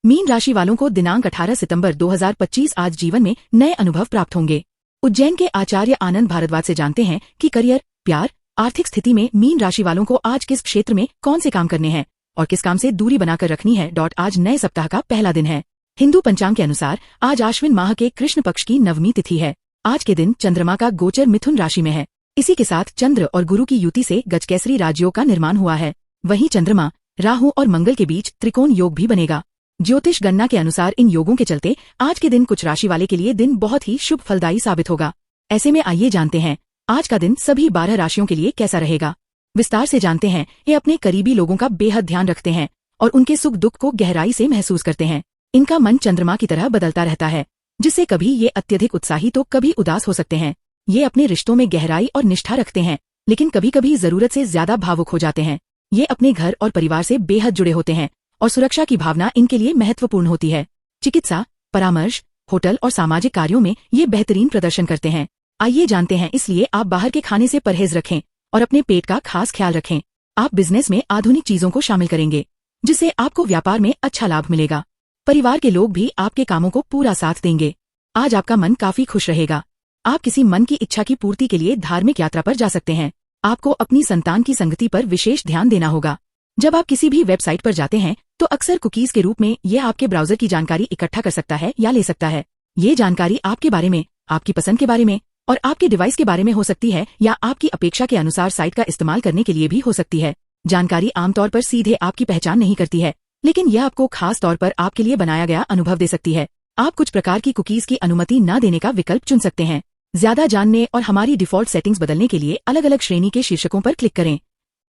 Mean राशि वालों को दिनांक 18 सितंबर 2025 आज जीवन में नए अनुभव प्राप्त होंगे। उज्जैन के आचार्य आनंद भारद्वाज से जानते हैं कि करियर, प्यार, आर्थिक स्थिति में मीन राशि वालों को आज किस क्षेत्र में कौन से काम करने हैं और किस काम से दूरी बनाकर रखनी है। आज नए सप्ताह का पहला दिन है। हिंदू पंचांग के अनुसार आज आश्विन माह के कृष्ण पक्ष की नवमी तिथि है। आज के दिन चंद्रमा का गोचर मिथुन राशि में है। इसी के साथ चंद्र और गुरु की युति से गजकेसरी राजयोग का निर्माण हुआ है। वहीं चंद्रमा, राहु और मंगल के बीच त्रिकोण योग भी बनेगा। ज्योतिष गणना के अनुसार इन योगों के चलते आज के दिन कुछ राशि वाले के लिए दिन बहुत ही शुभ फलदायी साबित होगा। ऐसे में आइए जानते हैं आज का दिन सभी 12 राशियों के लिए कैसा रहेगा। विस्तार से जानते हैं। ये अपने करीबी लोगों का बेहद ध्यान रखते हैं और उनके सुख दुख को गहराई से महसूस करते हैं। इनका मन चंद्रमा की तरह बदलता रहता है, जिससे कभी ये अत्यधिक उत्साही तो कभी उदास हो सकते हैं। ये अपने रिश्तों में गहराई और निष्ठा रखते हैं, लेकिन कभी कभी जरूरत से ज्यादा भावुक हो जाते हैं। ये अपने घर और परिवार से बेहद जुड़े होते हैं और सुरक्षा की भावना इनके लिए महत्वपूर्ण होती है। चिकित्सा, परामर्श, होटल और सामाजिक कार्यों में ये बेहतरीन प्रदर्शन करते हैं। आइए जानते हैं। इसलिए आप बाहर के खाने से परहेज रखें और अपने पेट का खास ख्याल रखें। आप बिजनेस में आधुनिक चीजों को शामिल करेंगे, जिससे आपको व्यापार में अच्छा लाभ मिलेगा। परिवार के लोग भी आपके कामों को पूरा साथ देंगे। आज आपका मन काफी खुश रहेगा। आप किसी मन की इच्छा की पूर्ति के लिए धार्मिक यात्रा पर जा सकते हैं। आपको अपनी संतान की संगति पर विशेष ध्यान देना होगा। जब आप किसी भी वेबसाइट पर जाते हैं तो अक्सर कुकीज के रूप में यह आपके ब्राउजर की जानकारी इकट्ठा कर सकता है या ले सकता है। ये जानकारी आपके बारे में, आपकी पसंद के बारे में और आपके डिवाइस के बारे में हो सकती है या आपकी अपेक्षा के अनुसार साइट का इस्तेमाल करने के लिए भी हो सकती है। जानकारी आमतौर पर सीधे आपकी पहचान नहीं करती है, लेकिन यह आपको खास तौर पर आपके लिए बनाया गया अनुभव दे सकती है। आप कुछ प्रकार की कुकीज की अनुमति न देने का विकल्प चुन सकते हैं। ज्यादा जानने और हमारी डिफॉल्ट सेटिंग्स बदलने के लिए अलग अलग श्रेणी के शीर्षकों पर क्लिक करें।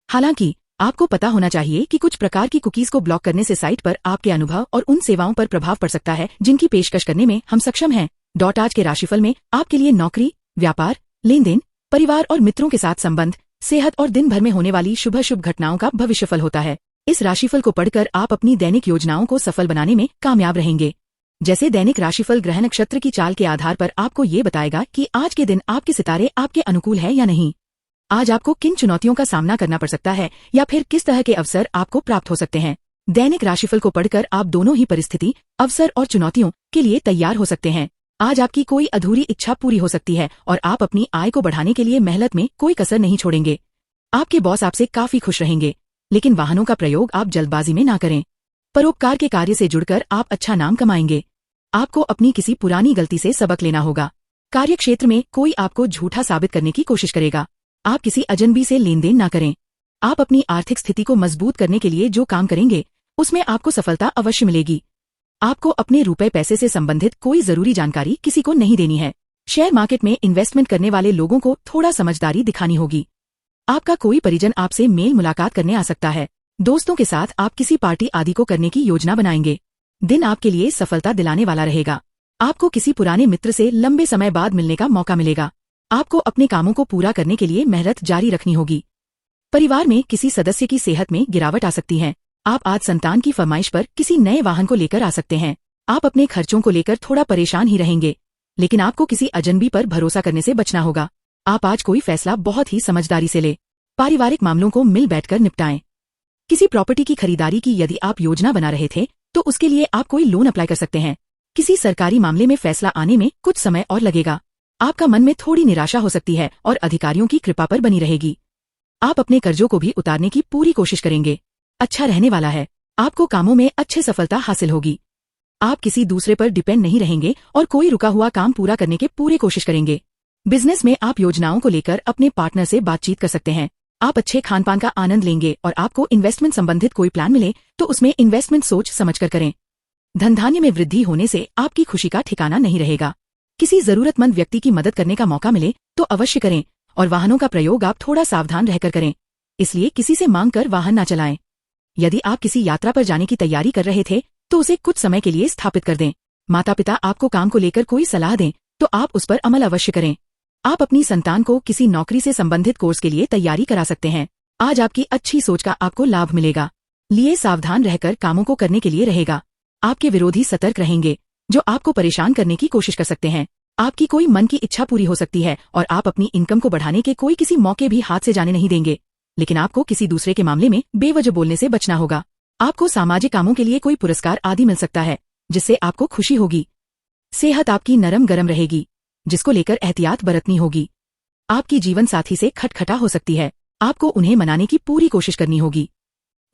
हालांकि आपको पता होना चाहिए कि कुछ प्रकार की कुकीज को ब्लॉक करने से साइट पर आपके अनुभव और उन सेवाओं पर प्रभाव पड़ सकता है जिनकी पेशकश करने में हम सक्षम हैं। आज के राशिफल में आपके लिए नौकरी, व्यापार, लेन देन, परिवार और मित्रों के साथ संबंध, सेहत और दिन भर में होने वाली शुभ घटनाओं का भविष्यफल होता है। इस राशिफल को पढ़कर आप अपनी दैनिक योजनाओं को सफल बनाने में कामयाब रहेंगे। जैसे दैनिक राशिफल ग्रह नक्षत्र की चाल के आधार पर आपको ये बताएगा कि आज के दिन आपके सितारे आपके अनुकूल है या नहीं। आज आपको किन चुनौतियों का सामना करना पड़ सकता है या फिर किस तरह के अवसर आपको प्राप्त हो सकते हैं। दैनिक राशिफल को पढ़कर आप दोनों ही परिस्थिति, अवसर और चुनौतियों के लिए तैयार हो सकते हैं। आज आपकी कोई अधूरी इच्छा पूरी हो सकती है और आप अपनी आय को बढ़ाने के लिए मेहनत में कोई कसर नहीं छोड़ेंगे। आपके बॉस आपसे काफी खुश रहेंगे, लेकिन वाहनों का प्रयोग आप जल्दबाजी में ना करें। परोपकार के कार्य से जुड़कर आप अच्छा नाम कमाएंगे। आपको अपनी किसी पुरानी गलती से सबक लेना होगा। कार्य क्षेत्र में कोई आपको झूठा साबित करने की कोशिश करेगा। आप किसी अजनबी से लेन देन ना करें। आप अपनी आर्थिक स्थिति को मजबूत करने के लिए जो काम करेंगे उसमें आपको सफलता अवश्य मिलेगी। आपको अपने रुपए पैसे से संबंधित कोई जरूरी जानकारी किसी को नहीं देनी है। शेयर मार्केट में इन्वेस्टमेंट करने वाले लोगों को थोड़ा समझदारी दिखानी होगी। आपका कोई परिजन आपसे मेल मुलाकात करने आ सकता है। दोस्तों के साथ आप किसी पार्टी आदि को करने की योजना बनाएंगे। दिन आपके लिए सफलता दिलाने वाला रहेगा। आपको किसी पुराने मित्र से लंबे समय बाद मिलने का मौका मिलेगा। आपको अपने कामों को पूरा करने के लिए मेहनत जारी रखनी होगी। परिवार में किसी सदस्य की सेहत में गिरावट आ सकती है। आप आज संतान की फरमाइश पर किसी नए वाहन को लेकर आ सकते हैं। आप अपने खर्चों को लेकर थोड़ा परेशान ही रहेंगे, लेकिन आपको किसी अजनबी पर भरोसा करने से बचना होगा। आप आज कोई फैसला बहुत ही समझदारी से ले। पारिवारिक मामलों को मिल बैठकर निपटाएं। किसी प्रॉपर्टी की खरीदारी की यदि आप योजना बना रहे थे तो उसके लिए आप कोई लोन अप्लाई कर सकते हैं। किसी सरकारी मामले में फैसला आने में कुछ समय और लगेगा। आपका मन में थोड़ी निराशा हो सकती है और अधिकारियों की कृपा पर बनी रहेगी। आप अपने कर्जों को भी उतारने की पूरी कोशिश करेंगे। अच्छा रहने वाला है। आपको कामों में अच्छी सफलता हासिल होगी। आप किसी दूसरे पर डिपेंड नहीं रहेंगे और कोई रुका हुआ काम पूरा करने के पूरी कोशिश करेंगे। बिजनेस में आप योजनाओं को लेकर अपने पार्टनर से बातचीत कर सकते हैं। आप अच्छे खान पान का आनंद लेंगे और आपको इन्वेस्टमेंट संबंधित कोई प्लान मिले तो उसमें इन्वेस्टमेंट सोच समझकर करें। धन धान्य में वृद्धि होने से आपकी खुशी का ठिकाना नहीं रहेगा। किसी जरूरतमंद व्यक्ति की मदद करने का मौका मिले तो अवश्य करें और वाहनों का प्रयोग आप थोड़ा सावधान रहकर करें, इसलिए किसी से मांग कर वाहन न चलाएं। यदि आप किसी यात्रा पर जाने की तैयारी कर रहे थे तो उसे कुछ समय के लिए स्थापित कर दें। माता पिता आपको काम को लेकर कोई सलाह दें तो आप उस पर अमल अवश्य करें। आप अपनी संतान को किसी नौकरी से संबंधित कोर्स के लिए तैयारी करा सकते हैं। आज आपकी अच्छी सोच का आपको लाभ मिलेगा। लिए सावधान रहकर कामों को करने के लिए रहेगा। आपके विरोधी सतर्क रहेंगे जो आपको परेशान करने की कोशिश कर सकते हैं। आपकी कोई मन की इच्छा पूरी हो सकती है और आप अपनी इनकम को बढ़ाने के कोई किसी मौके भी हाथ से जाने नहीं देंगे, लेकिन आपको किसी दूसरे के मामले में बेवजह बोलने से बचना होगा। आपको सामाजिक कामों के लिए कोई पुरस्कार आदि मिल सकता है, जिससे आपको खुशी होगी। सेहत आपकी नरम गरम रहेगी, जिसको लेकर एहतियात बरतनी होगी। आपकी जीवन साथी से खटखटा हो सकती है, आपको उन्हें मनाने की पूरी कोशिश करनी होगी।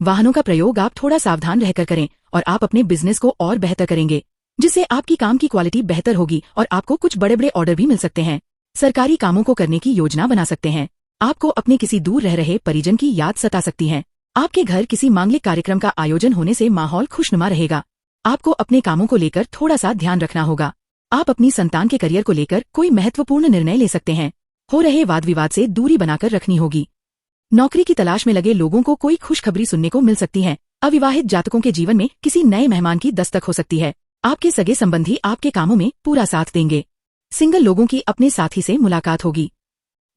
वाहनों का प्रयोग आप थोड़ा सावधान रहकर करें और आप अपने बिजनेस को और बेहतर करेंगे, जिससे आपकी काम की क्वालिटी बेहतर होगी और आपको कुछ बड़े बड़े ऑर्डर भी मिल सकते हैं। सरकारी कामों को करने की योजना बना सकते हैं। आपको अपने किसी दूर रह रहे परिजन की याद सता सकती है। आपके घर किसी मांगलिक कार्यक्रम का आयोजन होने से माहौल खुशनुमा रहेगा। आपको अपने कामों को लेकर थोड़ा सा ध्यान रखना होगा। आप अपनी संतान के करियर को लेकर कोई महत्वपूर्ण निर्णय ले सकते हैं। हो रहे वाद विवाद से दूरी बनाकर रखनी होगी। नौकरी की तलाश में लगे लोगों को कोई खुशखबरी सुनने को मिल सकती है। अविवाहित जातकों के जीवन में किसी नए मेहमान की दस्तक हो सकती है। आपके सगे संबंधी आपके कामों में पूरा साथ देंगे। सिंगल लोगों की अपने साथी से मुलाकात होगी।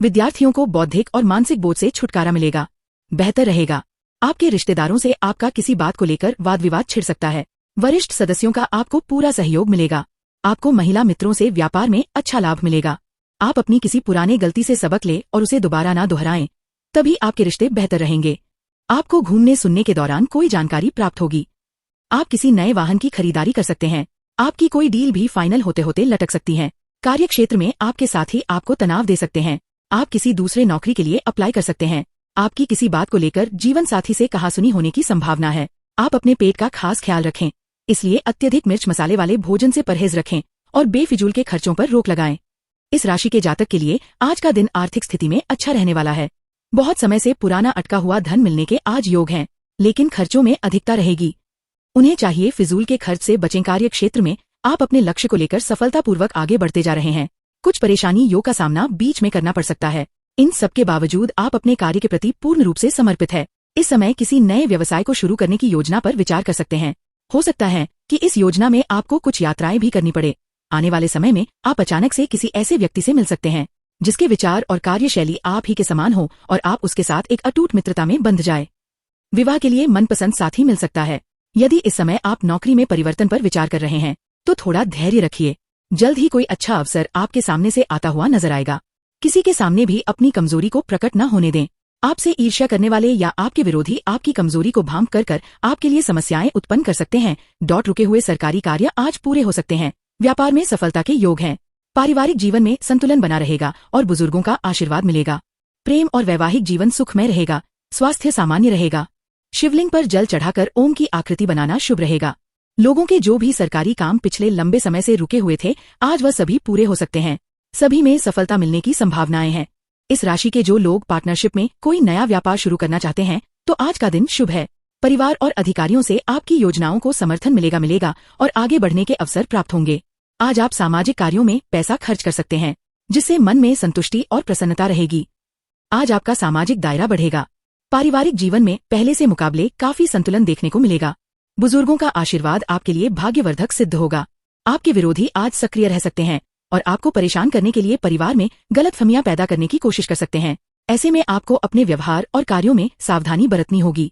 विद्यार्थियों को बौद्धिक और मानसिक बोझ से छुटकारा मिलेगा, बेहतर रहेगा। आपके रिश्तेदारों से आपका किसी बात को लेकर वाद विवाद छिड़ सकता है। वरिष्ठ सदस्यों का आपको पूरा सहयोग मिलेगा। आपको महिला मित्रों से व्यापार में अच्छा लाभ मिलेगा। आप अपनी किसी पुराने गलती से सबक ले और उसे दोबारा ना दोहराएं, तभी आपके रिश्ते बेहतर रहेंगे। आपको घूमने सुनने के दौरान कोई जानकारी प्राप्त होगी। आप किसी नए वाहन की खरीदारी कर सकते हैं। आपकी कोई डील भी फाइनल होते होते लटक सकती है। कार्य क्षेत्र में आपके साथी आपको तनाव दे सकते हैं। आप किसी दूसरे नौकरी के लिए अप्लाई कर सकते हैं। आपकी किसी बात को लेकर जीवन साथी से कहासुनी होने की संभावना है। आप अपने पेट का खास ख्याल रखें, इसलिए अत्यधिक मिर्च मसाले वाले भोजन से परहेज रखें और बेफिजूल के खर्चों पर रोक लगाएं। इस राशि के जातक के लिए आज का दिन आर्थिक स्थिति में अच्छा रहने वाला है। बहुत समय से पुराना अटका हुआ धन मिलने के आज योग हैं, लेकिन खर्चों में अधिकता रहेगी। उन्हें चाहिए फिजूल के खर्च से बचें। कार्य क्षेत्र में आप अपने लक्ष्य को लेकर सफलतापूर्वक आगे बढ़ते जा रहे हैं। कुछ परेशानियों का सामना बीच में करना पड़ सकता है। इन सब के बावजूद आप अपने कार्य के प्रति पूर्ण रूप से समर्पित है। इस समय किसी नए व्यवसाय को शुरू करने की योजना पर विचार कर सकते हैं। हो सकता है कि इस योजना में आपको कुछ यात्राएं भी करनी पड़े। आने वाले समय में आप अचानक से किसी ऐसे व्यक्ति से मिल सकते हैं जिसके विचार और कार्यशैली आप ही के समान हो और आप उसके साथ एक अटूट मित्रता में बंध जाए। विवाह के लिए मनपसंद साथी मिल सकता है। यदि इस समय आप नौकरी में परिवर्तन पर विचार कर रहे हैं तो थोड़ा धैर्य रखिए। जल्द ही कोई अच्छा अवसर आपके सामने से आता हुआ नजर आएगा। किसी के सामने भी अपनी कमजोरी को प्रकट न होने दें। आपसे ईर्ष्या करने वाले या आपके विरोधी आपकी कमजोरी को भांप कर आपके लिए समस्याएं उत्पन्न कर सकते हैं। रुके हुए सरकारी कार्य आज पूरे हो सकते हैं। व्यापार में सफलता के योग हैं। पारिवारिक जीवन में संतुलन बना रहेगा और बुजुर्गों का आशीर्वाद मिलेगा। प्रेम और वैवाहिक जीवन सुखमय रहेगा। स्वास्थ्य सामान्य रहेगा। शिवलिंग पर जल चढ़ाकर ओम की आकृति बनाना शुभ रहेगा। लोगों के जो भी सरकारी काम पिछले लंबे समय से रुके हुए थे, आज वह सभी पूरे हो सकते हैं। सभी में सफलता मिलने की संभावनाएं हैं। इस राशि के जो लोग पार्टनरशिप में कोई नया व्यापार शुरू करना चाहते हैं तो आज का दिन शुभ है। परिवार और अधिकारियों से आपकी योजनाओं को समर्थन मिलेगा और आगे बढ़ने के अवसर प्राप्त होंगे। आज आप सामाजिक कार्यों में पैसा खर्च कर सकते हैं, जिससे मन में संतुष्टि और प्रसन्नता रहेगी। आज आपका सामाजिक दायरा बढ़ेगा। पारिवारिक जीवन में पहले से मुकाबले काफी संतुलन देखने को मिलेगा। बुजुर्गों का आशीर्वाद आपके लिए भाग्यवर्धक सिद्ध होगा। आपके विरोधी आज सक्रिय रह सकते हैं और आपको परेशान करने के लिए परिवार में गलतफहमियां पैदा करने की कोशिश कर सकते हैं। ऐसे में आपको अपने व्यवहार और कार्यों में सावधानी बरतनी होगी।